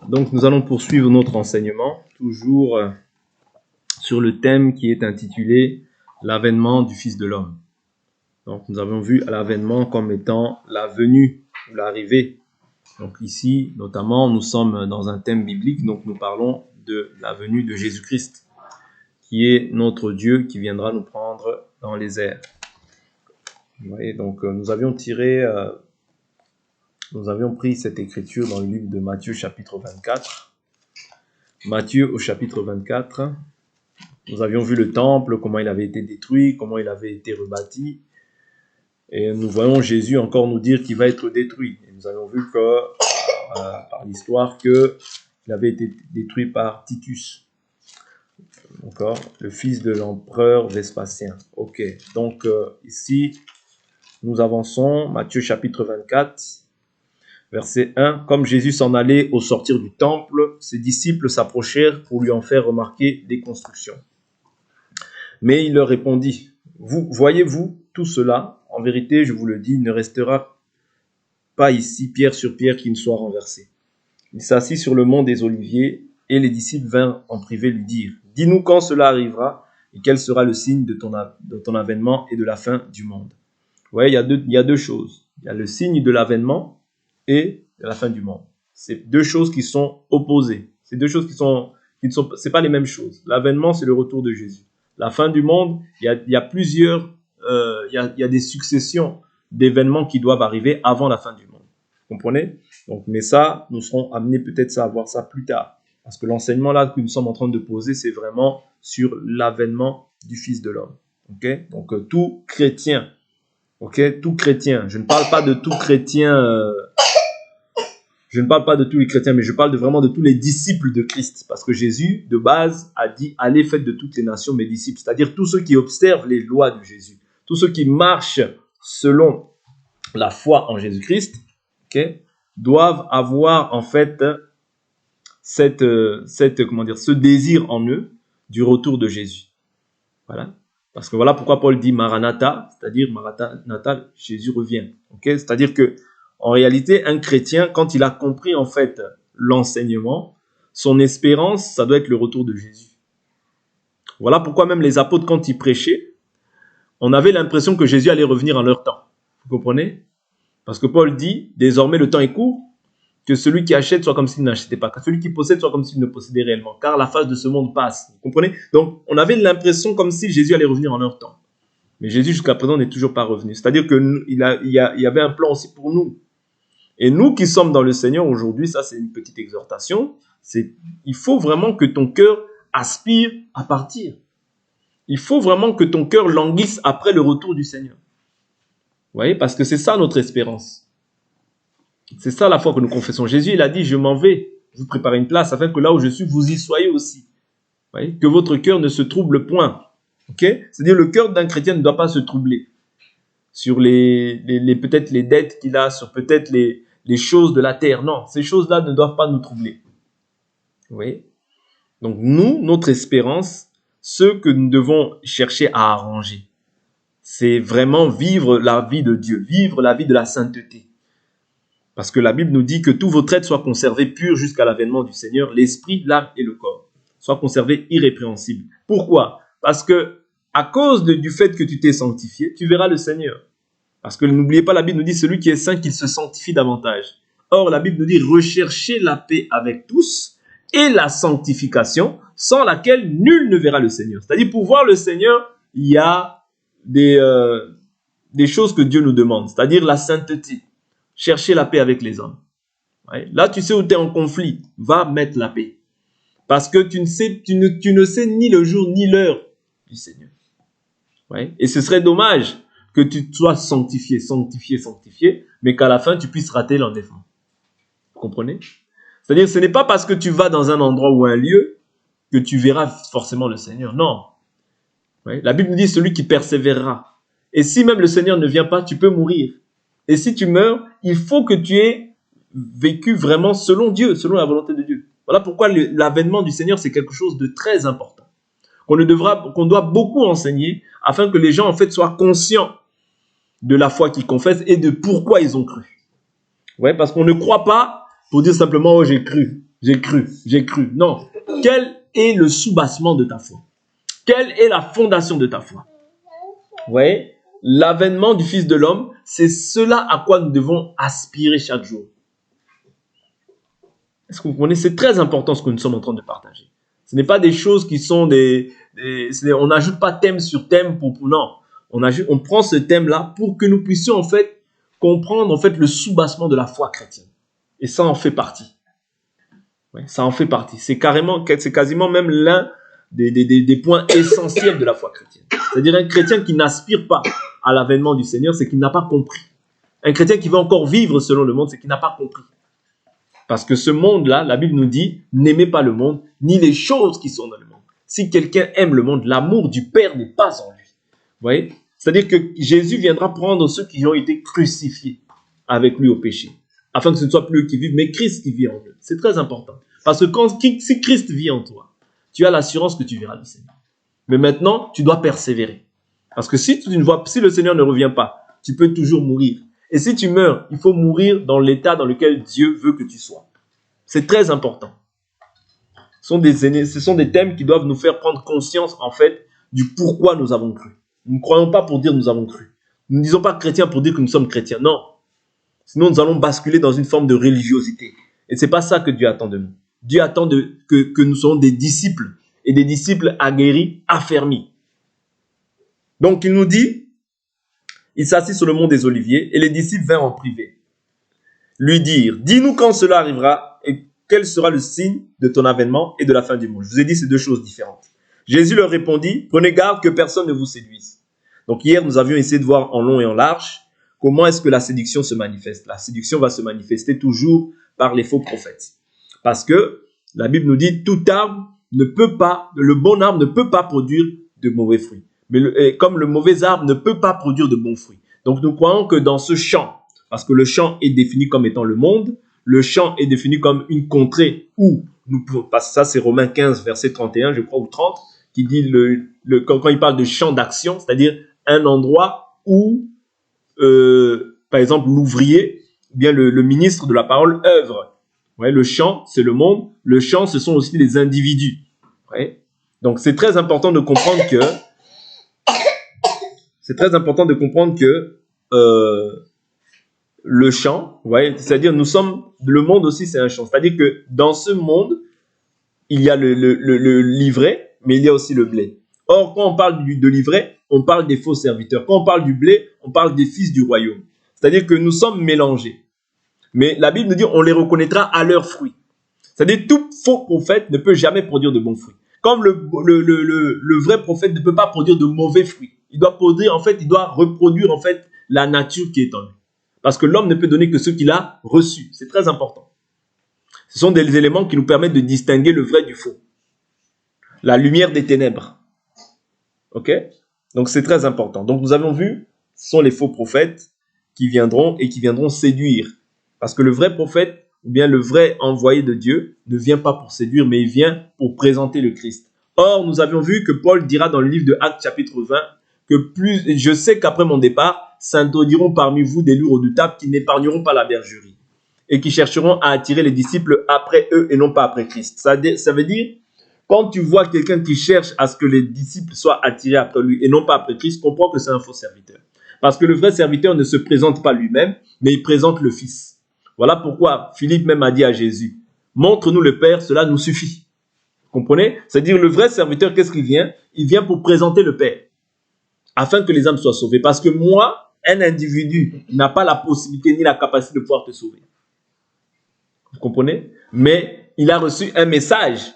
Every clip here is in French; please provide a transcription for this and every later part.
Donc, nous allons poursuivre notre enseignement, toujours sur le thème qui est intitulé « L'avènement du Fils de l'homme ». Donc, nous avons vu l'avènement comme étant la venue ou l'arrivée. Donc ici, notamment, nous sommes dans un thème biblique, donc nous parlons de la venue de Jésus-Christ, qui est notre Dieu qui viendra nous prendre dans les airs. Vous voyez, donc nous avions pris cette écriture dans le livre de Matthieu chapitre 24. Matthieu au chapitre 24, nous avions vu le temple, comment il avait été détruit, comment il avait été rebâti. Et nous voyons Jésus encore nous dire qu'il va être détruit. Et nous avons vu que, par l'histoire qu'il avait été détruit par Titus, encore, le fils de l'empereur Vespasien. Ok, donc ici, nous avançons, Matthieu chapitre 24, verset 1. Comme Jésus s'en allait au sortir du temple, ses disciples s'approchèrent pour lui en faire remarquer des constructions. Mais il leur répondit, voyez-vous tout cela? En vérité, je vous le dis, il ne restera pas ici pierre sur pierre qui ne soit renversée. Il s'assit sur le mont des Oliviers et les disciples vinrent en privé lui dire, dis-nous quand cela arrivera et quel sera le signe de ton avènement et de la fin du monde. Vous voyez, il y a deux choses. Il y a le signe de l'avènement et de la fin du monde. C'est deux choses qui sont opposées. C'est deux choses c'est pas les mêmes choses. L'avènement, c'est le retour de Jésus. La fin du monde, il y a plusieurs, il y a des successions d'événements qui doivent arriver avant la fin du monde. Vous comprenez? Donc, mais ça, nous serons amenés peut-être à voir ça plus tard. Parce que l'enseignement là que nous sommes en train de poser, c'est vraiment sur l'avènement du Fils de l'homme. Okay? Donc, tout chrétien, tout chrétien, je ne parle pas de tout chrétien, je ne parle pas de tous les chrétiens, mais je parle vraiment de tous les disciples de Christ. Parce que Jésus, de base, a dit « Allez, faites de toutes les nations mes disciples ». C'est-à-dire tous ceux qui observent les lois de Jésus. Tous ceux qui marchent selon la foi en Jésus-Christ, doivent avoir en fait ce désir en eux du retour de Jésus. Voilà. Parce que voilà pourquoi Paul dit « Maranatha », c'est-à-dire « Maranatha, Jésus revient ». C'est-à-dire que en réalité, un chrétien, quand il a compris en fait l'enseignement, son espérance, ça doit être le retour de Jésus. Voilà pourquoi même les apôtres, quand ils prêchaient, on avait l'impression que Jésus allait revenir en leur temps. Vous comprenez? Parce que Paul dit, désormais le temps est court, que celui qui achète soit comme s'il n'achetait pas, que celui qui possède soit comme s'il ne possédait réellement, car la phase de ce monde passe. Vous comprenez? Donc, on avait l'impression comme si Jésus allait revenir en leur temps. Mais Jésus, jusqu'à présent, n'est toujours pas revenu. C'est-à-dire qu'il y avait un plan aussi pour nous. Et nous qui sommes dans le Seigneur aujourd'hui, ça c'est une petite exhortation, il faut vraiment que ton cœur aspire à partir. Il faut vraiment que ton cœur languisse après le retour du Seigneur. Vous voyez, parce que c'est ça notre espérance. C'est ça la foi que nous confessons. Jésus, il a dit, je m'en vais vous préparer une place afin que là où je suis, vous y soyez aussi. Vous voyez, que votre cœur ne se trouble point. C'est-à-dire le cœur d'un chrétien ne doit pas se troubler sur peut-être les dettes qu'il a, sur peut-être les choses de la terre. Non, ces choses-là ne doivent pas nous troubler. Vous voyez? Donc nous, notre espérance, ce que nous devons chercher à arranger, c'est vraiment vivre la vie de Dieu, vivre la vie de la sainteté. Parce que la Bible nous dit que tous vos traits soient conservés purs jusqu'à l'avènement du Seigneur, l'esprit, l'âme et le corps soient conservés irrépréhensibles. Pourquoi? Parce que à cause du fait que tu t'es sanctifié, tu verras le Seigneur. Parce que n'oubliez pas, la Bible nous dit, celui qui est saint, qu'il se sanctifie davantage. Or, la Bible nous dit, recherchez la paix avec tous et la sanctification, sans laquelle nul ne verra le Seigneur. C'est-à-dire, pour voir le Seigneur, il y a des choses que Dieu nous demande, c'est-à-dire la sainteté. Chercher la paix avec les hommes. Ouais. Là, tu sais où tu es en conflit, va mettre la paix. Parce que tu ne sais ni le jour ni l'heure du Seigneur. Ouais. Et ce serait dommage que tu sois sanctifié, mais qu'à la fin, tu puisses rater l'enlèvement. Vous comprenez? C'est-à-dire, ce n'est pas parce que tu vas dans un endroit ou un lieu que tu verras forcément le Seigneur. Non. Ouais. La Bible nous dit celui qui persévérera. Et si même le Seigneur ne vient pas, tu peux mourir. Et si tu meurs, il faut que tu aies vécu vraiment selon Dieu, selon la volonté de Dieu. Voilà pourquoi l'avènement du Seigneur, c'est quelque chose de très important. Qu'on doit beaucoup enseigner afin que les gens, en fait, soient conscients de la foi qu'ils confessent et de pourquoi ils ont cru. Ouais, parce qu'on ne croit pas pour dire simplement « Oh, j'ai cru ». j'ai cru, j'ai cru. Non. Quel est le soubassement de ta foi? Quelle est la fondation de ta foi? Vous voyez, l'avènement du Fils de l'homme, c'est cela à quoi nous devons aspirer chaque jour. Est-ce que vous comprenez? C'est très important ce que nous sommes en train de partager. Ce n'est pas des choses qui sont on n'ajoute pas thème sur thème non. On prend ce thème-là pour que nous puissions en fait comprendre en fait le soubassement de la foi chrétienne. Et ça en fait partie. Ouais, ça en fait partie. C'est quasiment même l'un des points essentiels de la foi chrétienne. C'est-à-dire un chrétien qui n'aspire pas à l'avènement du Seigneur, c'est qu'il n'a pas compris. Un chrétien qui veut encore vivre selon le monde, c'est qu'il n'a pas compris. Parce que ce monde-là, la Bible nous dit, n'aimez pas le monde, ni les choses qui sont dans le monde. Si quelqu'un aime le monde, l'amour du Père n'est pas en lui. Vous voyez? C'est-à-dire que Jésus viendra prendre ceux qui ont été crucifiés avec lui au péché, afin que ce ne soit plus eux qui vivent, mais Christ qui vit en eux. C'est très important. Parce que si Christ vit en toi, tu as l'assurance que tu verras le Seigneur. Mais maintenant, tu dois persévérer. Parce que si le Seigneur ne revient pas, tu peux toujours mourir. Et si tu meurs, il faut mourir dans l'état dans lequel Dieu veut que tu sois. C'est très important. Ce sont des thèmes qui doivent nous faire prendre conscience, en fait, du pourquoi nous avons cru. Nous ne croyons pas pour dire nous avons cru. Nous ne disons pas chrétiens pour dire que nous sommes chrétiens. Non. Sinon, nous allons basculer dans une forme de religiosité. Et ce n'est pas ça que Dieu attend de nous. Dieu attend que nous soyons des disciples. Et des disciples aguerris, affermis. Donc, il nous dit, il s'assit sur le mont des Oliviers et les disciples vinrent en privé. Lui dire, dis-nous quand cela arrivera et quel sera le signe de ton avènement et de la fin du monde. Je vous ai dit, c'est deux choses différentes. Jésus leur répondit, prenez garde que personne ne vous séduise. Donc hier, nous avions essayé de voir en long et en large comment est-ce que la séduction se manifeste. La séduction va se manifester toujours par les faux prophètes. Parce que la Bible nous dit, le bon arbre ne peut pas produire de mauvais fruits. Mais comme le mauvais arbre ne peut pas produire de bons fruits. Donc nous croyons que dans ce champ, parce que le champ est défini comme étant le monde, le champ est défini comme une contrée où nous pouvons, parce que ça c'est Romains 15 verset 31 je crois ou 30, qui dit quand il parle de champ d'action, c'est-à-dire un endroit où par exemple l'ouvrier, ou bien le ministre de la parole œuvre. Ouais, le champ c'est le monde, le champ ce sont aussi les individus. Ouais. Donc c'est très important de comprendre que le champ, vous voyez, c'est-à-dire le monde aussi c'est un champ. C'est-à-dire que dans ce monde, il y a le livret, mais il y a aussi le blé. Or, quand on parle de livret, on parle des faux serviteurs. Quand on parle du blé, on parle des fils du royaume. C'est-à-dire que nous sommes mélangés. Mais la Bible nous dit on les reconnaîtra à leurs fruits. C'est-à-dire tout faux prophète ne peut jamais produire de bons fruits. Comme le vrai prophète ne peut pas produire de mauvais fruits. Il doit reproduire en fait la nature qui est en lui. Parce que l'homme ne peut donner que ce qu'il a reçu. C'est très important. Ce sont des éléments qui nous permettent de distinguer le vrai du faux. La lumière des ténèbres. Ok? Donc c'est très important. Donc nous avons vu, ce sont les faux prophètes qui viendront séduire. Parce que le vrai prophète, ou bien le vrai envoyé de Dieu, ne vient pas pour séduire, mais il vient pour présenter le Christ. Or, nous avions vu que Paul dira dans le livre de Actes chapitre 20, je sais qu'après mon départ, s'introduiront parmi vous des loups redoutables qui n'épargneront pas la bergerie et qui chercheront à attirer les disciples après eux et non pas après Christ. Ça veut dire, quand tu vois quelqu'un qui cherche à ce que les disciples soient attirés après lui et non pas après Christ, comprends que c'est un faux serviteur. Parce que le vrai serviteur ne se présente pas lui-même, mais il présente le Fils. Voilà pourquoi Philippe même a dit à Jésus, montre-nous le Père, cela nous suffit. Vous comprenez? C'est-à-dire le vrai serviteur, qu'est-ce qu'il vient? Il vient pour présenter le Père, afin que les âmes soient sauvées. Parce que moi, un individu n'a pas la possibilité ni la capacité de pouvoir te sauver. Vous comprenez? Mais il a reçu un message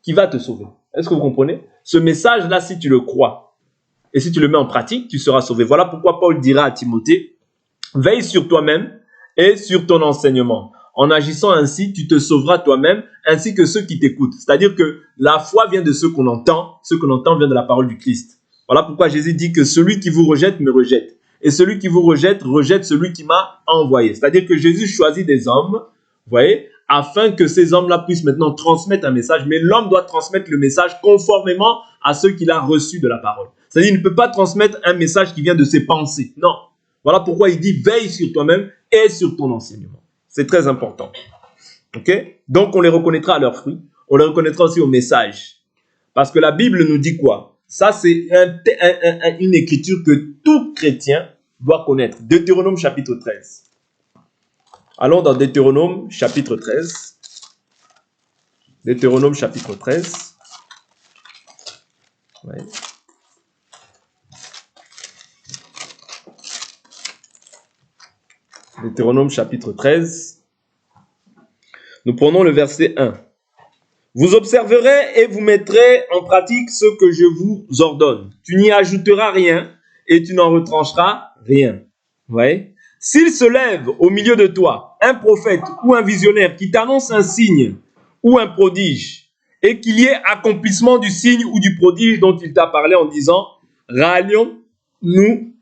qui va te sauver. Est-ce que vous comprenez? Ce message-là, si tu le crois et si tu le mets en pratique, tu seras sauvé. Voilà pourquoi Paul dira à Timothée, veille sur toi-même et sur ton enseignement. En agissant ainsi, tu te sauveras toi-même ainsi que ceux qui t'écoutent. C'est-à-dire que la foi vient de ce qu'on entend vient de la parole du Christ. Voilà pourquoi Jésus dit que celui qui vous rejette me rejette. Et celui qui vous rejette, rejette celui qui m'a envoyé. C'est-à-dire que Jésus choisit des hommes, vous voyez, afin que ces hommes-là puissent maintenant transmettre un message. Mais l'homme doit transmettre le message conformément à ceux qu'il a reçus de la parole. C'est-à-dire qu'il ne peut pas transmettre un message qui vient de ses pensées. Non. Voilà pourquoi il dit veille sur toi-même et sur ton enseignement. C'est très important. Ok? Donc, on les reconnaîtra à leurs fruits. On les reconnaîtra aussi au message. Parce que la Bible nous dit quoi? Ça, c'est une écriture que tout chrétien doit connaître. Deutéronome chapitre 13. Allons dans Deutéronome chapitre 13. Deutéronome chapitre 13. Ouais. Deutéronome chapitre 13. Nous prenons le verset 1. Vous observerez et vous mettrez en pratique ce que je vous ordonne. Tu n'y ajouteras rien et tu n'en retrancheras rien. Vous voyez? S'il se lève au milieu de toi un prophète ou un visionnaire qui t'annonce un signe ou un prodige et qu'il y ait accomplissement du signe ou du prodige dont il t'a parlé en disant « Rallions-nous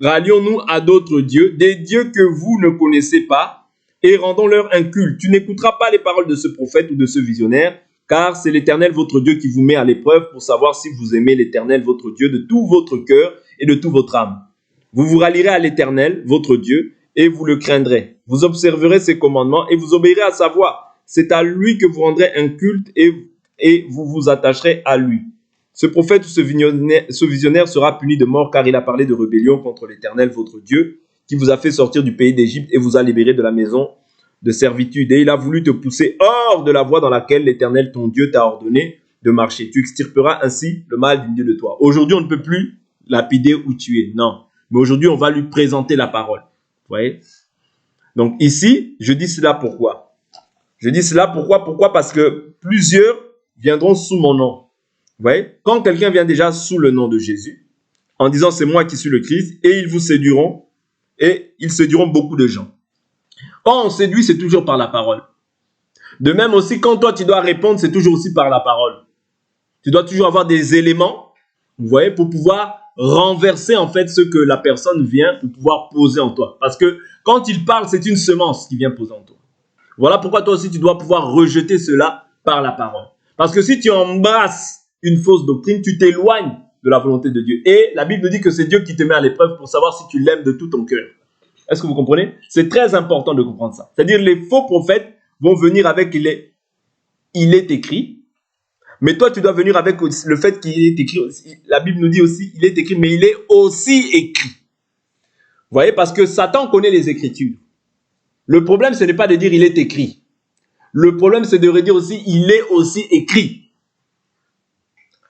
à d'autres dieux, des dieux que vous ne connaissez pas, et rendons-leur un culte. Tu n'écouteras pas les paroles de ce prophète ou de ce visionnaire, car c'est l'Éternel votre Dieu qui vous met à l'épreuve pour savoir si vous aimez l'Éternel votre Dieu de tout votre cœur et de toute votre âme. Vous vous rallierez à l'Éternel votre Dieu et vous le craindrez. Vous observerez ses commandements et vous obéirez à sa voix. C'est à lui que vous rendrez un culte et vous vous attacherez à lui. Ce prophète ou ce visionnaire sera puni de mort car il a parlé de rébellion contre l'Éternel votre Dieu qui vous a fait sortir du pays d'Égypte et vous a libéré de la maison de servitude. Et il a voulu te pousser hors de la voie dans laquelle l'Éternel ton Dieu t'a ordonné de marcher. Tu extirperas ainsi le mal du milieu de toi. Aujourd'hui, on ne peut plus lapider ou tuer. Non. Mais aujourd'hui, on va lui présenter la parole. Vous voyez? Donc ici, je dis cela pourquoi? Je dis cela pourquoi? Parce que plusieurs viendront sous mon nom. Vous voyez? Quand quelqu'un vient déjà sous le nom de Jésus, en disant c'est moi qui suis le Christ, et ils vous séduiront, et ils séduiront beaucoup de gens. Quand on séduit, c'est toujours par la parole. De même aussi, quand toi tu dois répondre, c'est toujours aussi par la parole. Tu dois toujours avoir des éléments, vous voyez, pour pouvoir renverser en fait ce que la personne vient pour pouvoir poser en toi. Parce que quand il parle, c'est une semence qui vient poser en toi. Voilà pourquoi toi aussi tu dois pouvoir rejeter cela par la parole. Parce que si tu embrasses une fausse doctrine, tu t'éloignes de la volonté de Dieu. Et la Bible dit que c'est Dieu qui te met à l'épreuve pour savoir si tu l'aimes de tout ton cœur. Est-ce que vous comprenez? C'est très important de comprendre ça. C'est-à-dire les faux prophètes vont venir avec il est écrit. Mais toi, tu dois venir avec le fait qu'il est écrit. La Bible nous dit aussi, il est écrit, mais il est aussi écrit. Vous voyez, parce que Satan connaît les Écritures. Le problème, ce n'est pas de dire il est écrit. Le problème, c'est de redire aussi, il est aussi écrit.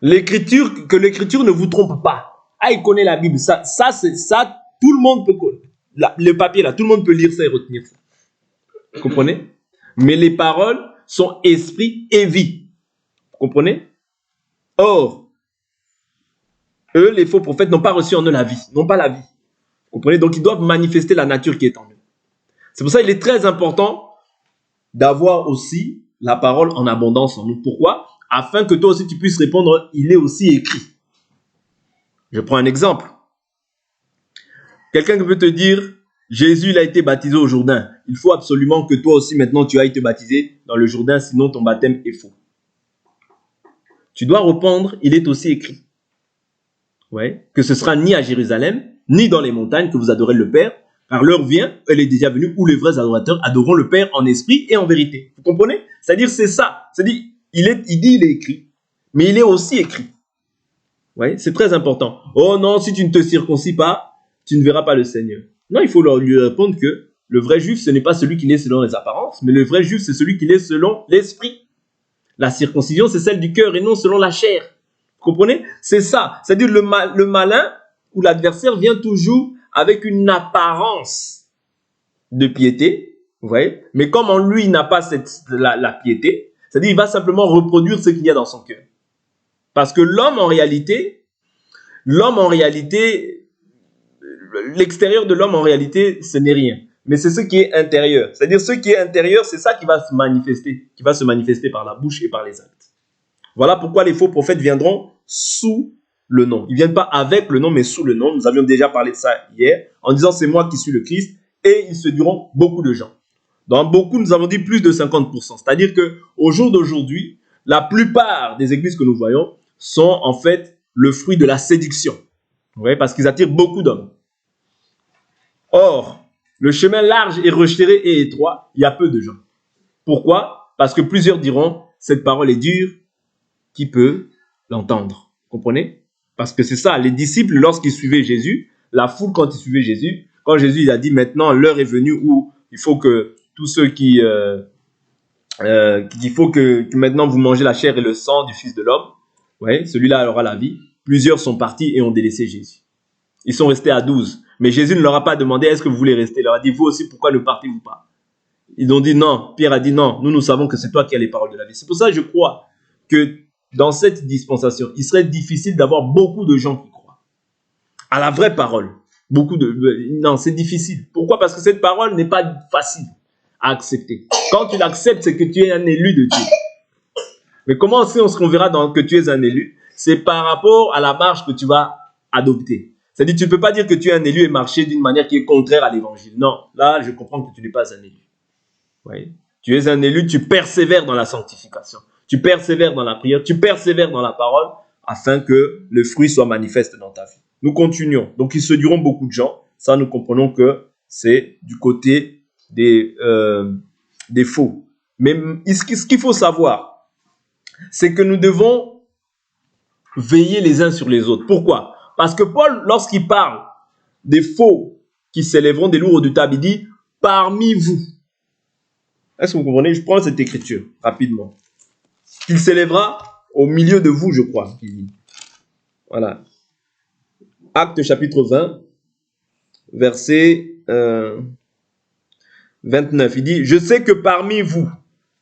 L'écriture, que l'écriture ne vous trompe pas. Ah, il connaît la Bible. Ça, tout le monde peut connaître. Le papier, là, tout le monde peut lire ça et retenir ça. Vous comprenez? Mais les paroles sont esprit et vie. Vous comprenez? Or, eux, les faux prophètes, n'ont pas reçu en eux la vie. N'ont pas la vie. Vous comprenez? Donc, ils doivent manifester la nature qui est en eux. C'est pour ça qu'il est très important d'avoir aussi la parole en abondance en nous. Pourquoi? Afin que toi aussi tu puisses répondre, il est aussi écrit. Je prends un exemple. Quelqu'un qui peut te dire, Jésus il a été baptisé au Jourdain. Il faut absolument que toi aussi maintenant tu ailles te baptiser dans le Jourdain, sinon ton baptême est faux. Tu dois répondre, il est aussi écrit. Ouais, que ce sera ni à Jérusalem, ni dans les montagnes que vous adorez le Père, car l'heure vient, elle est déjà venue, où les vrais adorateurs adoreront le Père en esprit et en vérité. Vous comprenez? C'est-à-dire c'est ça. C'est-à-dire il dit il est écrit, mais il est aussi écrit. Ouais, c'est très important. Oh non, si tu ne te circoncis pas, tu ne verras pas le Seigneur. Non, il faut lui répondre que le vrai juif, ce n'est pas celui qui naît selon les apparences, mais le vrai juif, c'est celui qui naît selon l'esprit. La circoncision, c'est celle du cœur et non selon la chair. Vous comprenez? C'est ça. C'est-à-dire le malin ou l'adversaire vient toujours avec une apparence de piété, vous voyez? Mais comme en lui, il n'a pas la piété, c'est-à-dire il va simplement reproduire ce qu'il y a dans son cœur. Parce que l'homme en réalité, l'extérieur de l'homme en réalité, ce n'est rien. Mais c'est ce qui est intérieur. C'est-à-dire ce qui est intérieur, c'est ça qui va se manifester par la bouche et par les actes. Voilà pourquoi les faux prophètes viendront sous le nom. Ils ne viennent pas avec le nom, mais sous le nom. Nous avions déjà parlé de ça hier, en disant c'est moi qui suis le Christ, et ils séduiront beaucoup de gens. Dans beaucoup, nous avons dit plus de 50%. C'est-à-dire qu'au jour d'aujourd'hui, la plupart des églises que nous voyons sont en fait le fruit de la séduction. Vous voyez, parce qu'ils attirent beaucoup d'hommes. Or, le chemin large et resserré et étroit, il y a peu de gens. Pourquoi? Parce que plusieurs diront, cette parole est dure, qui peut l'entendre? Comprenez? Parce que c'est ça, les disciples, lorsqu'ils suivaient Jésus, la foule quand ils suivaient Jésus, quand Jésus il a dit maintenant l'heure est venue où il faut que tous ceux qu'il faut que maintenant vous mangez la chair et le sang du Fils de l'homme, ouais, celui-là aura la vie. Plusieurs sont partis et ont délaissé Jésus. Ils sont restés à 12. Mais Jésus ne leur a pas demandé est-ce que vous voulez rester. Il leur a dit vous aussi pourquoi ne partez-vous pas? Ils ont dit non. Pierre a dit non. Nous savons que c'est toi qui as les paroles de la vie. C'est pour ça que je crois que dans cette dispensation, il serait difficile d'avoir beaucoup de gens qui croient à la vraie parole. Non, c'est difficile. Pourquoi? Parce que cette parole n'est pas facile à accepter. Quand tu l'acceptes, c'est que tu es un élu de Dieu. Mais comment aussi on se converra que tu es un élu? C'est par rapport à la marche que tu vas adopter. C'est-à-dire, tu ne peux pas dire que tu es un élu et marcher d'une manière qui est contraire à l'évangile. Non, là, je comprends que tu n'es pas un élu. Oui. Tu es un élu, tu persévères dans la sanctification. Tu persévères dans la prière, tu persévères dans la parole, afin que le fruit soit manifeste dans ta vie. Nous continuons. Donc, ils se diront beaucoup de gens. Ça, nous comprenons que c'est du côté des faux. Mais ce qu'il faut savoir, c'est que nous devons veiller les uns sur les autres. Pourquoi? Parce que Paul, lorsqu'il parle des faux qui s'élèveront, des lourds redoutables, il dit « parmi vous ». Est-ce que vous comprenez? Je prends cette écriture rapidement. Il s'élèvera au milieu de vous, je crois. Voilà. Actes chapitre 20, verset 29. Il dit « Je sais que parmi vous,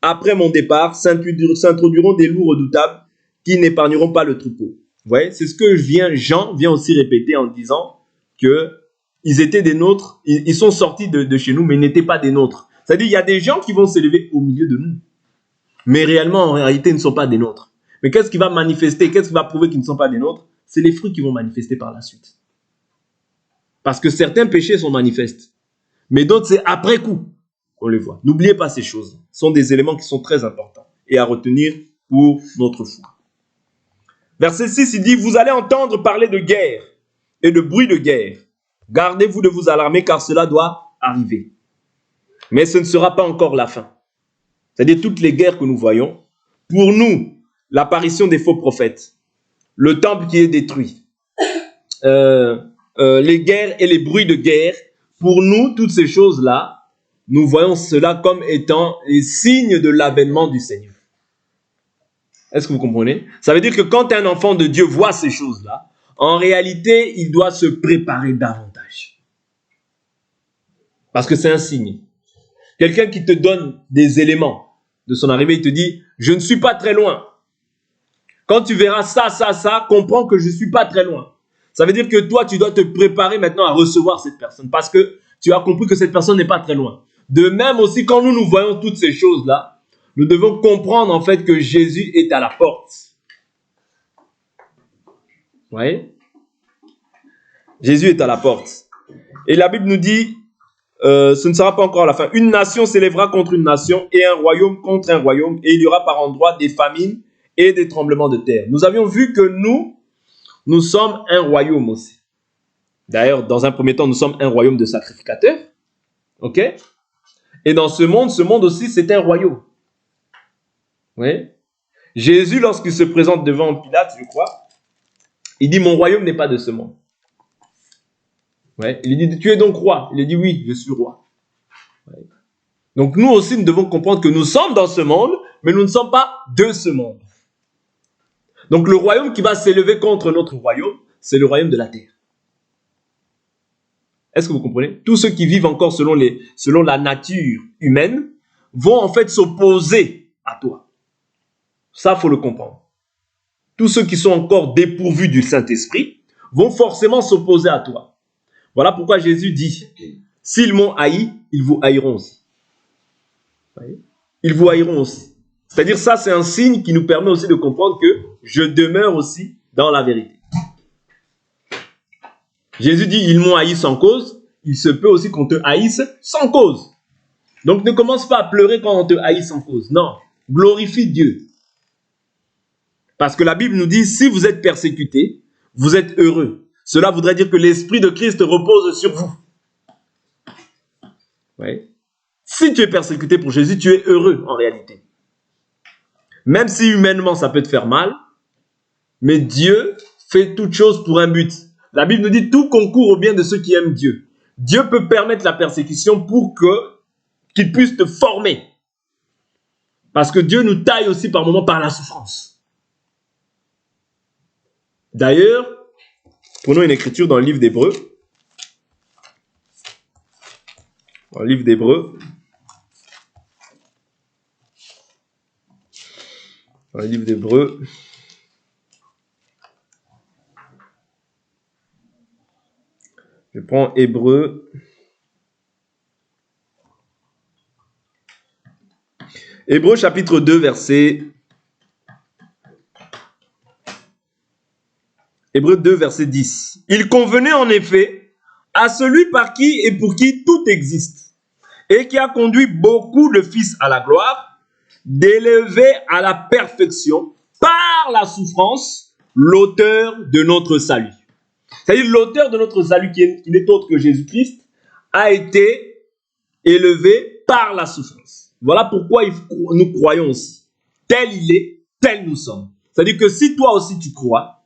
après mon départ, s'introduiront des loups redoutables qui n'épargneront pas le troupeau. » Vous voyez, c'est ce que Jean vient aussi répéter en disant que ils étaient des nôtres, ils sont sortis de chez nous, mais ils n'étaient pas des nôtres. C'est-à-dire, il y a des gens qui vont s'élever au milieu de nous, mais réellement, en réalité, ils ne sont pas des nôtres. Mais qu'est-ce qui va manifester, qu'est-ce qui va prouver qu'ils ne sont pas des nôtres? C'est les fruits qui vont manifester par la suite. Parce que certains péchés sont manifestes, mais d'autres, c'est après coup qu'on les voit. N'oubliez pas ces choses. Ce sont des éléments qui sont très importants et à retenir pour notre foi. Verset 6, il dit, vous allez entendre parler de guerre et de bruit de guerre. Gardez-vous de vous alarmer car cela doit arriver. Mais ce ne sera pas encore la fin. C'est-à-dire toutes les guerres que nous voyons. Pour nous, l'apparition des faux prophètes, le temple qui est détruit, les guerres et les bruits de guerre, pour nous, toutes ces choses-là, nous voyons cela comme étant les signes de l'avènement du Seigneur. Est-ce que vous comprenez? Ça veut dire que quand un enfant de Dieu voit ces choses-là, en réalité, il doit se préparer davantage. Parce que c'est un signe. Quelqu'un qui te donne des éléments de son arrivée, il te dit, je ne suis pas très loin. Quand tu verras ça, comprends que je ne suis pas très loin. Ça veut dire que toi, tu dois te préparer maintenant à recevoir cette personne parce que tu as compris que cette personne n'est pas très loin. De même aussi, quand nous voyons toutes ces choses-là, nous devons comprendre en fait que Jésus est à la porte. Vous voyez? Jésus est à la porte. Et la Bible nous dit, ce ne sera pas encore la fin. Une nation s'élèvera contre une nation et un royaume contre un royaume. Et il y aura par endroits des famines et des tremblements de terre. Nous avions vu que nous sommes un royaume aussi. D'ailleurs, dans un premier temps, nous sommes un royaume de sacrificateurs. Ok? Et dans ce monde aussi, c'est un royaume. Oui. Jésus, lorsqu'il se présente devant Pilate, je crois, il dit, mon royaume n'est pas de ce monde. Ouais. Il dit, tu es donc roi. Il dit, oui, je suis roi. Ouais. Donc nous aussi, nous devons comprendre que nous sommes dans ce monde, mais nous ne sommes pas de ce monde. Donc le royaume qui va s'élever contre notre royaume, c'est le royaume de la terre. Est-ce que vous comprenez? Tous ceux qui vivent encore selon la nature humaine vont en fait s'opposer à toi. Ça, il faut le comprendre. Tous ceux qui sont encore dépourvus du Saint-Esprit vont forcément s'opposer à toi. Voilà pourquoi Jésus dit, s'ils m'ont haï, ils vous haïront aussi. Ils vous haïront aussi. C'est-à-dire ça, c'est un signe qui nous permet aussi de comprendre que je demeure aussi dans la vérité. Jésus dit, ils m'ont haï sans cause. Il se peut aussi qu'on te haïsse sans cause. Donc ne commence pas à pleurer quand on te haït sans cause. Non, glorifie Dieu. Parce que la Bible nous dit, si vous êtes persécutés, vous êtes heureux. Cela voudrait dire que l'Esprit de Christ repose sur vous. Oui. Si tu es persécuté pour Jésus, tu es heureux en réalité. Même si humainement ça peut te faire mal, mais Dieu fait toute chose pour un but. La Bible nous dit tout concourt au bien de ceux qui aiment Dieu. Dieu peut permettre la persécution pour qu'il puisse te former. Parce que Dieu nous taille aussi par moments par la souffrance. D'ailleurs, prenons une écriture dans le livre d'Hébreux. Dans le livre d'Hébreux. Dans le livre d'Hébreux. Je prends Hébreux. Hébreux chapitre 2, verset... Hébreux 2, verset 10. Il convenait en effet à celui par qui et pour qui tout existe, et qui a conduit beaucoup de fils à la gloire, d'élever à la perfection, par la souffrance, l'auteur de notre salut. C'est-à-dire l'auteur de notre salut, qui n'est autre que Jésus-Christ, a été élevé par la souffrance. Voilà pourquoi nous croyons aussi. Tel il est, tel nous sommes. C'est-à-dire que si toi aussi tu crois,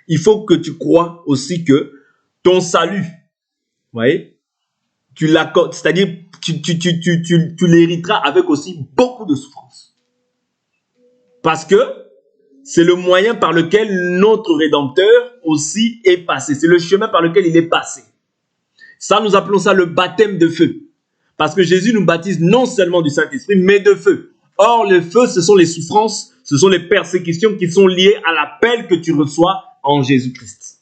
il faut que tu crois aussi que ton salut, vous voyez, tu l'accordes, c'est-à-dire tu l'hériteras avec aussi beaucoup de souffrance. Parce que c'est le moyen par lequel notre Rédempteur aussi est passé. C'est le chemin par lequel il est passé. Ça, nous appelons ça le baptême de feu. Parce que Jésus nous baptise non seulement du Saint-Esprit, mais de feu. Or, le feu, ce sont les souffrances, ce sont les persécutions qui sont liées à l'appel que tu reçois en Jésus-Christ.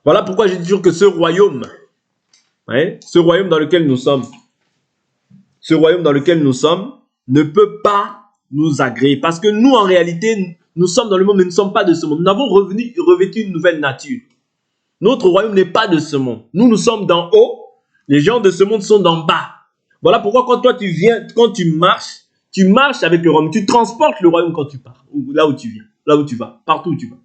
Voilà pourquoi je dis toujours que ce royaume dans lequel nous sommes, ne peut pas nous agréer. Parce que nous, en réalité, nous sommes dans le monde, mais nous ne sommes pas de ce monde. Nous avons revêtu une nouvelle nature. Notre royaume n'est pas de ce monde. Nous sommes d'en haut. Les gens de ce monde sont d'en bas. Voilà pourquoi quand toi quand tu marches avec le royaume. Tu transportes le royaume quand tu pars. Là où tu viens, là où tu vas, partout où tu vas.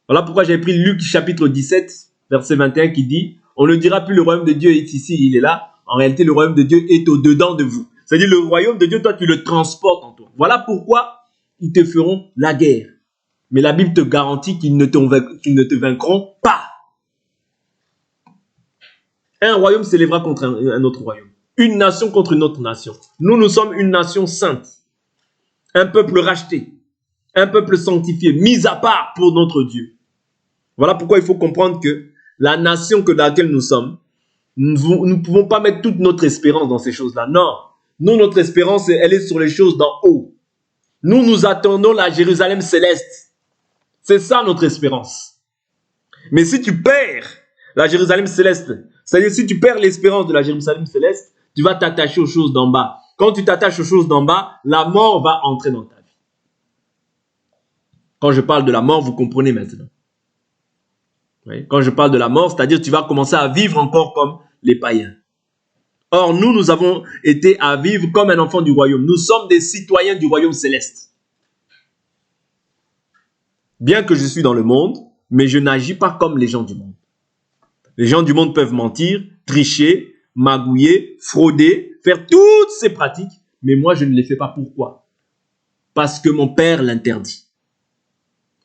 Voilà pourquoi j'ai pris Luc chapitre 17, verset 21 qui dit « On ne dira plus le royaume de Dieu est ici, il est là. En réalité, le royaume de Dieu est au-dedans de vous. » C'est-à-dire le royaume de Dieu, toi, tu le transportes en toi. Voilà pourquoi ils te feront la guerre. Mais la Bible te garantit qu'ils ne te vaincront pas. Un royaume s'élèvera contre un autre royaume. Une nation contre une autre nation. Nous sommes une nation sainte. Un peuple racheté. Un peuple sanctifié, mis à part pour notre Dieu. Voilà pourquoi il faut comprendre que la nation dans laquelle nous sommes, nous ne pouvons pas mettre toute notre espérance dans ces choses-là. Non. Nous, notre espérance, elle est sur les choses d'en haut. Nous attendons la Jérusalem céleste. C'est ça notre espérance. Mais si tu perds la Jérusalem céleste, c'est-à-dire si tu perds l'espérance de la Jérusalem céleste, tu vas t'attacher aux choses d'en bas. Quand tu t'attaches aux choses d'en bas, la mort va entrer dans ta vie. Quand je parle de la mort, vous comprenez maintenant. Oui? Quand je parle de la mort, c'est-à-dire tu vas commencer à vivre encore comme les païens. Or, nous avons été à vivre comme un enfant du royaume. Nous sommes des citoyens du royaume céleste. Bien que je suis dans le monde, mais je n'agis pas comme les gens du monde. Les gens du monde peuvent mentir, tricher, magouiller, frauder, faire toutes ces pratiques, mais moi je ne les fais pas. Pourquoi? Parce que mon Père l'interdit.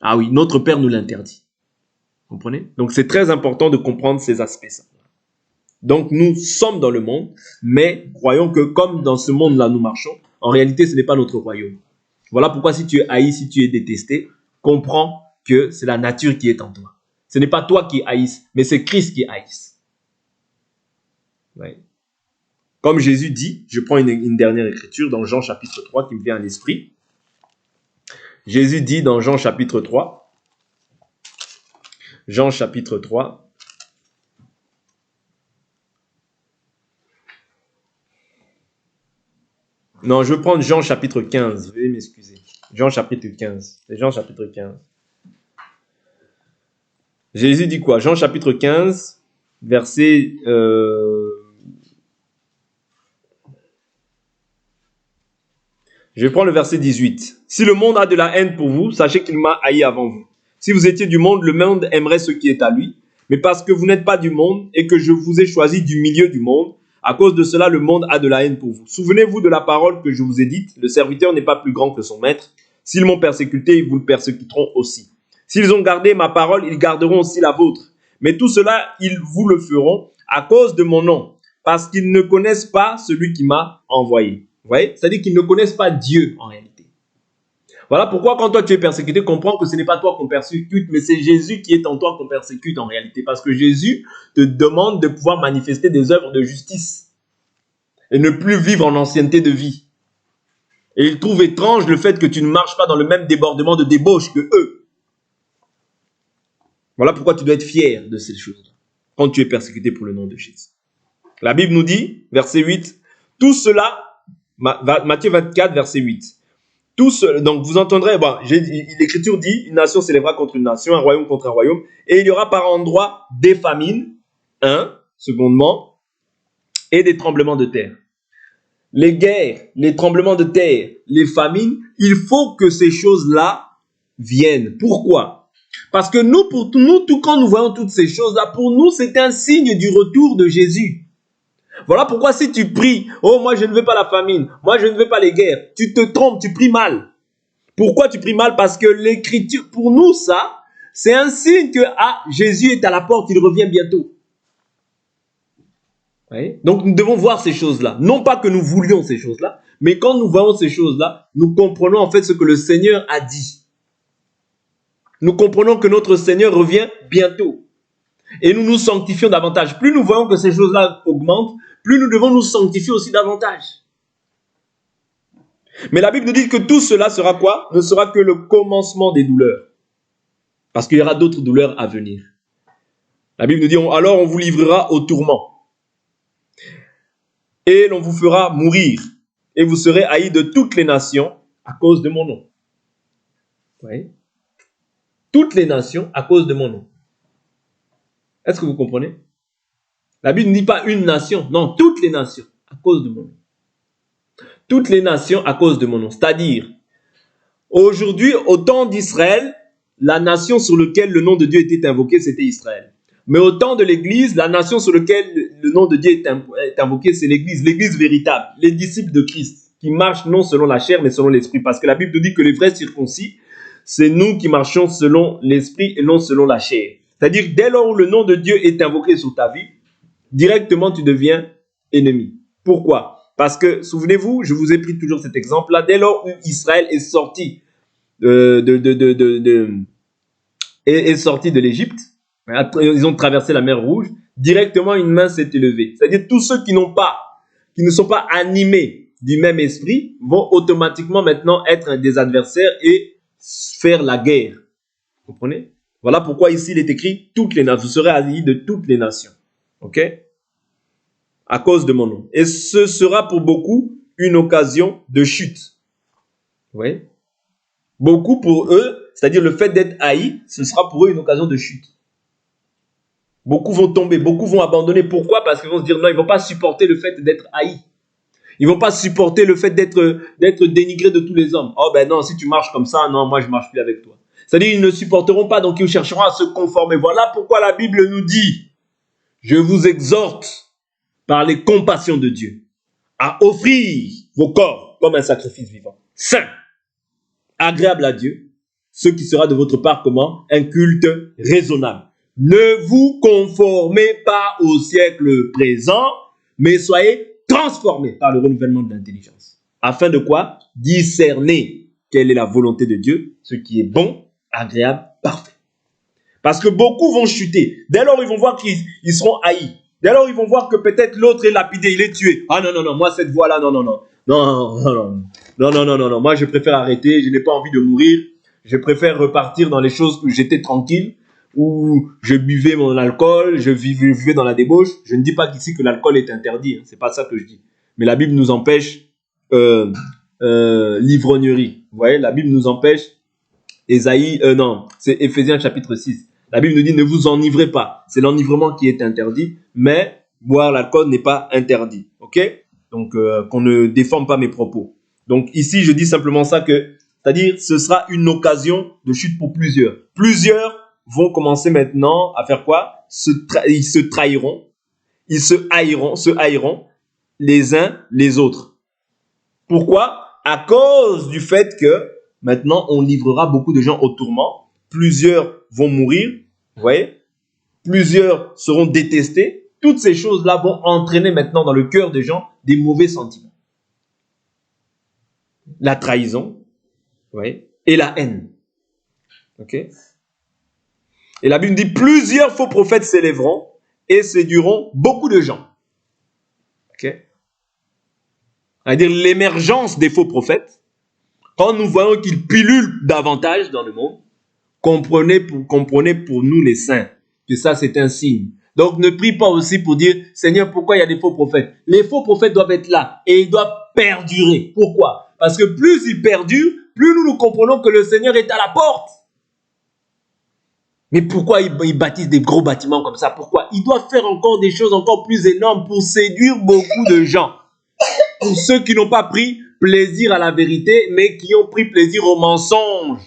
Ah oui, notre Père nous l'interdit. Vous comprenez? Donc c'est très important de comprendre ces aspects-là. Donc nous sommes dans le monde, mais croyons que comme dans ce monde-là nous marchons, en réalité ce n'est pas notre royaume. Voilà pourquoi si tu es haï, si tu es détesté, comprends que c'est la nature qui est en toi. Ce n'est pas toi qui haïs, mais c'est Christ qui haïs. Ouais. Comme Jésus dit, je prends une dernière écriture dans Jean chapitre 3 qui me vient à l'esprit. Jésus dit dans Jean chapitre 3, Jean chapitre 3, non, je vais prendre Jean chapitre 15, veuillez m'excuser. Jean chapitre 15, c'est Jean chapitre 15. Jésus dit quoi? Jean chapitre 15, verset... Je vais prendre le verset 18. Si le monde a de la haine pour vous, sachez qu'il m'a haï avant vous. Si vous étiez du monde, le monde aimerait ce qui est à lui. Mais parce que vous n'êtes pas du monde et que je vous ai choisi du milieu du monde, À cause de cela, le monde a de la haine pour vous. Souvenez-vous de la parole que je vous ai dite. Le serviteur n'est pas plus grand que son maître. S'ils m'ont persécuté, ils vous le persécuteront aussi. S'ils ont gardé ma parole, ils garderont aussi la vôtre. Mais tout cela, ils vous le feront à cause de mon nom, parce qu'ils ne connaissent pas celui qui m'a envoyé. Vous voyez? C'est-à-dire qu'ils ne connaissent pas Dieu en réalité. Voilà pourquoi quand toi tu es persécuté, comprends que ce n'est pas toi qu'on persécute, mais c'est Jésus qui est en toi qu'on persécute en réalité. Parce que Jésus te demande de pouvoir manifester des œuvres de justice et ne plus vivre en ancienneté de vie. Et il trouve étrange le fait que tu ne marches pas dans le même débordement de débauche que eux. Voilà pourquoi tu dois être fier de ces choses-là quand tu es persécuté pour le nom de Jésus. La Bible nous dit, verset 8, tout cela, Matthieu 24, verset 8, tout cela, donc vous entendrez, l'Écriture dit, une nation s'élèvera contre une nation, un royaume contre un royaume, et il y aura par endroits des famines, secondement, et des tremblements de terre. Les guerres, les tremblements de terre, les famines, il faut que ces choses-là viennent. Pourquoi? Parce que nous, tout quand nous voyons toutes ces choses-là, pour nous, c'est un signe du retour de Jésus. Voilà pourquoi si tu pries, oh moi je ne veux pas la famine, moi je ne veux pas les guerres, tu te trompes, tu pries mal. Pourquoi tu pries mal? Parce que l'Écriture, pour nous ça, c'est un signe que Jésus est à la porte, il revient bientôt. Oui? Donc nous devons voir ces choses-là. Non pas que nous voulions ces choses-là, mais quand nous voyons ces choses-là, nous comprenons en fait ce que le Seigneur a dit. Nous comprenons que notre Seigneur revient bientôt. Et nous nous sanctifions davantage. Plus nous voyons que ces choses-là augmentent, plus nous devons nous sanctifier aussi davantage. Mais la Bible nous dit que tout cela sera quoi? Ne sera que le commencement des douleurs. Parce qu'il y aura d'autres douleurs à venir. La Bible nous dit, alors on vous livrera au tourment. Et l'on vous fera mourir. Et vous serez haïs de toutes les nations à cause de mon nom. Oui. Toutes les nations à cause de mon nom. Est-ce que vous comprenez? La Bible ne dit pas une nation, non, toutes les nations à cause de mon nom. Toutes les nations à cause de mon nom. C'est-à-dire, aujourd'hui, au temps d'Israël, la nation sur laquelle le nom de Dieu était invoqué, c'était Israël. Mais au temps de l'Église, la nation sur laquelle le nom de Dieu est invoqué, c'est l'Église véritable, les disciples de Christ, qui marchent non selon la chair, mais selon l'esprit. Parce que la Bible nous dit que les vrais circoncis, c'est nous qui marchons selon l'esprit et non selon la chair. C'est-à-dire, dès lors où le nom de Dieu est invoqué sur ta vie, directement tu deviens ennemi. Pourquoi? Parce que, souvenez-vous, je vous ai pris toujours cet exemple-là, dès lors où Israël est sorti est sorti de l'Égypte, ils ont traversé la mer Rouge, directement une main s'est élevée. C'est-à-dire tous ceux qui ne sont pas animés du même esprit vont automatiquement maintenant être des adversaires et faire la guerre. Vous comprenez? Voilà pourquoi ici il est écrit toutes les nations. Vous serez haïs de toutes les nations. Ok? À cause de mon nom. Et ce sera pour beaucoup une occasion de chute. Vous voyez? Beaucoup pour eux, c'est-à-dire le fait d'être haï, ce sera pour eux une occasion de chute. Beaucoup vont tomber, beaucoup vont abandonner. Pourquoi? Parce qu'ils vont se dire non, ils ne vont pas supporter le fait d'être haï. Ils ne vont pas supporter le fait d'être dénigré de tous les hommes. Oh ben non, si tu marches comme ça, non, moi je ne marche plus avec toi. C'est-à-dire ils ne supporteront pas, donc ils chercheront à se conformer. Voilà pourquoi la Bible nous dit, je vous exhorte par les compassions de Dieu à offrir vos corps comme un sacrifice vivant, saint, agréable à Dieu, ce qui sera de votre part comment? Un culte raisonnable. Ne vous conformez pas au siècle présent, mais soyez transformés par le renouvellement de l'intelligence. Afin de quoi? Discerner quelle est la volonté de Dieu, ce qui est bon, agréable, parfait. Parce que beaucoup vont chuter. Dès lors, ils vont voir qu'ils seront haïs. Dès lors, ils vont voir que peut-être l'autre est lapidé, il est tué. Ah non, non, non, moi cette voie-là, non, non, non. Non, non, non, non, non, non, non, non. Moi je préfère arrêter, je n'ai pas envie de mourir. Je préfère repartir dans les choses où j'étais tranquille, où je buvais mon alcool, je vivais dans la débauche. Je ne dis pas qu'ici que l'alcool est interdit, hein. C'est pas ça que je dis. Mais la Bible nous empêche l'ivrognerie. Vous voyez, la Bible nous empêche c'est Éphésiens chapitre 6. La Bible nous dit ne vous enivrez pas. C'est l'enivrement qui est interdit, mais boire l'alcool n'est pas interdit. Ok? Donc, qu'on ne déforme pas mes propos. Donc, ici, je dis simplement ça c'est-à-dire, ce sera une occasion de chute pour plusieurs. Plusieurs vont commencer maintenant à faire quoi? Ils se trahiront, ils se haïront, les uns les autres. Pourquoi? À cause du fait que maintenant, on livrera beaucoup de gens au tourment. Plusieurs vont mourir, vous voyez? Plusieurs seront détestés. Toutes ces choses-là vont entraîner maintenant dans le cœur des gens des mauvais sentiments. La trahison, vous voyez, et la haine. Ok? Et la Bible dit, plusieurs faux prophètes s'élèveront et séduiront beaucoup de gens. Ok? C'est-à-dire l'émergence des faux prophètes, quand nous voyons qu'ils pilulent davantage dans le monde, comprenez pour nous les saints que ça c'est un signe. Donc ne prie pas aussi pour dire, Seigneur, pourquoi il y a des faux prophètes? Les faux prophètes doivent être là et ils doivent perdurer. Pourquoi? Parce que plus ils perdurent, plus nous comprenons que le Seigneur est à la porte. Mais pourquoi ils bâtissent des gros bâtiments comme ça? Pourquoi? Ils doivent faire encore des choses encore plus énormes pour séduire beaucoup de gens. Pour ceux qui n'ont pas pris plaisir à la vérité, mais qui ont pris plaisir au mensonge.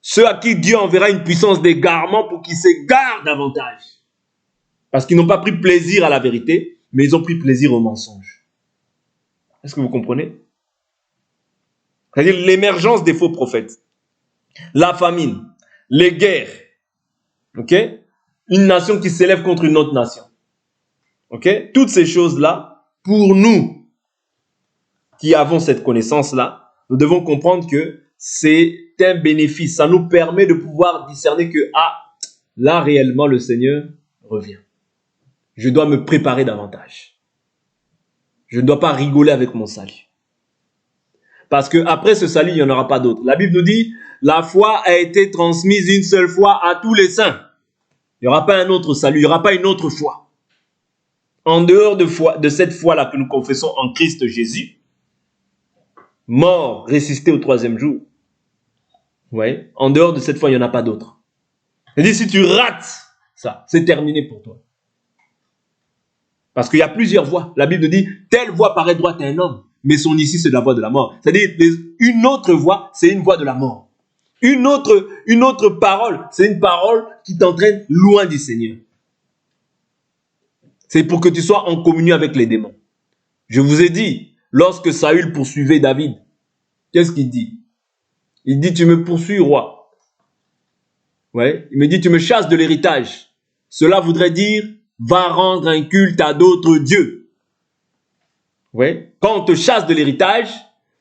Ceux à qui Dieu enverra une puissance d'égarement pour qu'ils s'égarent davantage. Parce qu'ils n'ont pas pris plaisir à la vérité, mais ils ont pris plaisir au mensonge. Est-ce que vous comprenez? C'est-à-dire l'émergence des faux prophètes, la famine, les guerres, ok? Une nation qui s'élève contre une autre nation. Ok? Toutes ces choses-là, pour nous qui avons cette connaissance-là, nous devons comprendre que c'est un bénéfice. Ça nous permet de pouvoir discerner que, là réellement le Seigneur revient. Je dois me préparer davantage. Je ne dois pas rigoler avec mon salut. Parce qu'après ce salut, il n'y en aura pas d'autre. La Bible nous dit, la foi a été transmise une seule fois à tous les saints. Il n'y aura pas un autre salut, il n'y aura pas une autre foi. En dehors de cette foi-là que nous confessons en Christ Jésus, mort, ressuscité au 3e jour, ouais, en dehors de cette foi, il n'y en a pas d'autre. C'est-à-dire, si tu rates ça, c'est terminé pour toi. Parce qu'il y a plusieurs voies. La Bible dit, telle voie paraît droite à un homme, mais son issue, c'est la voie de la mort. C'est-à-dire, une autre voie, c'est une voie de la mort. Une autre parole, c'est une parole qui t'entraîne loin du Seigneur. C'est pour que tu sois en communion avec les démons. Je vous ai dit, lorsque Saül poursuivait David, qu'est-ce qu'il dit? Il dit, tu me poursuis, roi. Ouais. Il me dit, tu me chasses de l'héritage. Cela voudrait dire, va rendre un culte à d'autres dieux. Ouais. Quand on te chasse de l'héritage,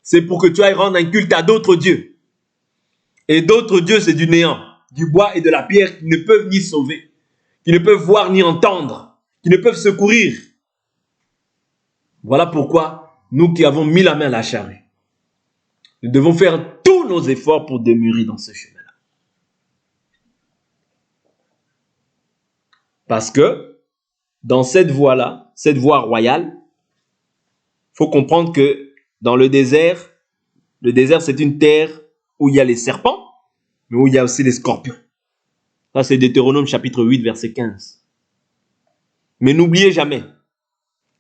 c'est pour que tu ailles rendre un culte à d'autres dieux. Et d'autres dieux, c'est du néant, du bois et de la pierre qui ne peuvent ni sauver, qui ne peuvent voir ni entendre, qui ne peuvent secourir. Voilà pourquoi nous qui avons mis la main à la charrue, nous devons faire tous nos efforts pour demeurer dans ce chemin-là. Parce que dans cette voie-là, cette voie royale, il faut comprendre que dans le désert c'est une terre où il y a les serpents, mais où il y a aussi les scorpions. Ça c'est Deutéronome chapitre 8 verset 15. Mais n'oubliez jamais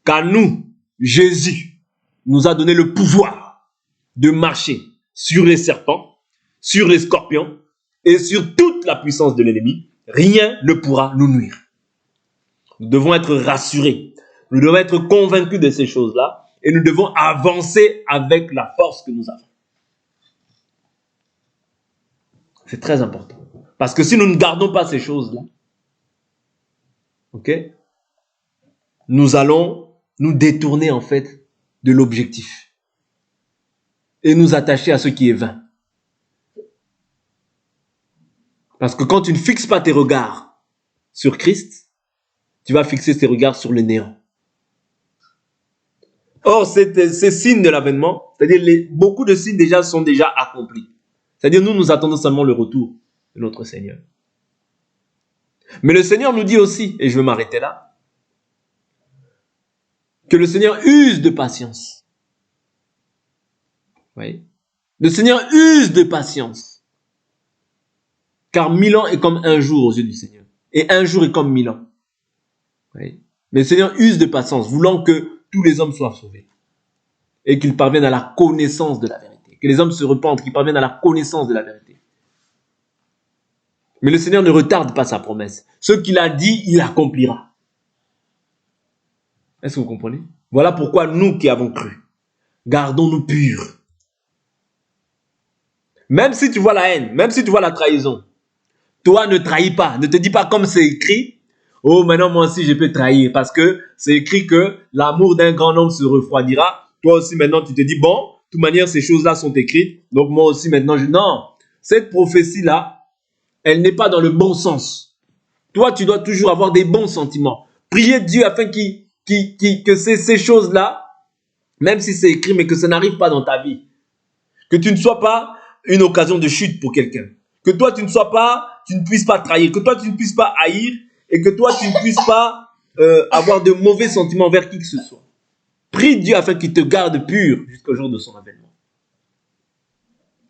qu'à nous, Jésus nous a donné le pouvoir de marcher sur les serpents, sur les scorpions et sur toute la puissance de l'ennemi. Rien ne pourra nous nuire. Nous devons être rassurés. Nous devons être convaincus de ces choses-là et nous devons avancer avec la force que nous avons. C'est très important. Parce que si nous ne gardons pas ces choses-là, ok, nous allons nous détourner en fait de l'objectif et nous attacher à ce qui est vain. Parce que quand tu ne fixes pas tes regards sur Christ, tu vas fixer tes regards sur le néant. Or, ces signes de l'avènement, c'est-à-dire beaucoup de signes déjà sont déjà accomplis. C'est-à-dire nous attendons seulement le retour de notre Seigneur. Mais le Seigneur nous dit aussi, et je vais m'arrêter là, que le Seigneur use de patience. Oui. Le Seigneur use de patience. Car 1000 ans est comme un jour aux yeux du Seigneur. Et un jour est comme 1000 ans. Oui. Mais le Seigneur use de patience, voulant que tous les hommes soient sauvés. Et qu'ils parviennent à la connaissance de la vérité. Que les hommes se repentent, qu'ils parviennent à la connaissance de la vérité. Mais le Seigneur ne retarde pas sa promesse. Ce qu'il a dit, il accomplira. Est-ce que vous comprenez? Voilà pourquoi nous qui avons cru, gardons-nous purs. Même si tu vois la haine, même si tu vois la trahison, toi ne trahis pas. Ne te dis pas comme c'est écrit, oh maintenant moi aussi je peux trahir. Parce que c'est écrit que l'amour d'un grand homme se refroidira. Toi aussi maintenant tu te dis, bon, de toute manière ces choses-là sont écrites. Donc moi aussi maintenant je... Non, cette prophétie-là, elle n'est pas dans le bon sens. Toi tu dois toujours avoir des bons sentiments. Prier Dieu afin que ces choses-là, même si c'est écrit, mais que ça n'arrive pas dans ta vie. Que tu ne sois pas une occasion de chute pour quelqu'un. Que toi, tu ne puisses pas trahir. Que toi, tu ne puisses pas haïr. Et que toi, tu ne puisses pas avoir de mauvais sentiments envers qui que ce soit. Prie Dieu afin qu'il te garde pur jusqu'au jour de son avènement.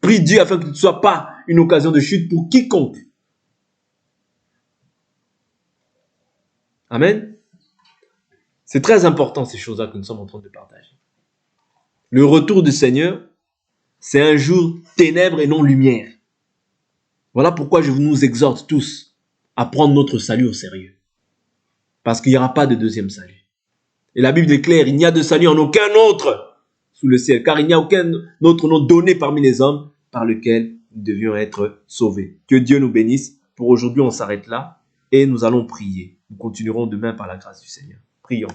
Prie Dieu afin que tu ne sois pas une occasion de chute pour quiconque. Amen. C'est très important ces choses-là que nous sommes en train de partager. Le retour du Seigneur, c'est un jour ténèbres et non lumière. Voilà pourquoi je nous exhorte tous à prendre notre salut au sérieux. Parce qu'il n'y aura pas de deuxième salut. Et la Bible est claire, il n'y a de salut en aucun autre sous le ciel, car il n'y a aucun autre nom donné parmi les hommes par lequel nous devions être sauvés. Que Dieu nous bénisse. Pour aujourd'hui, on s'arrête là et nous allons prier. Nous continuerons demain par la grâce du Seigneur. Prions.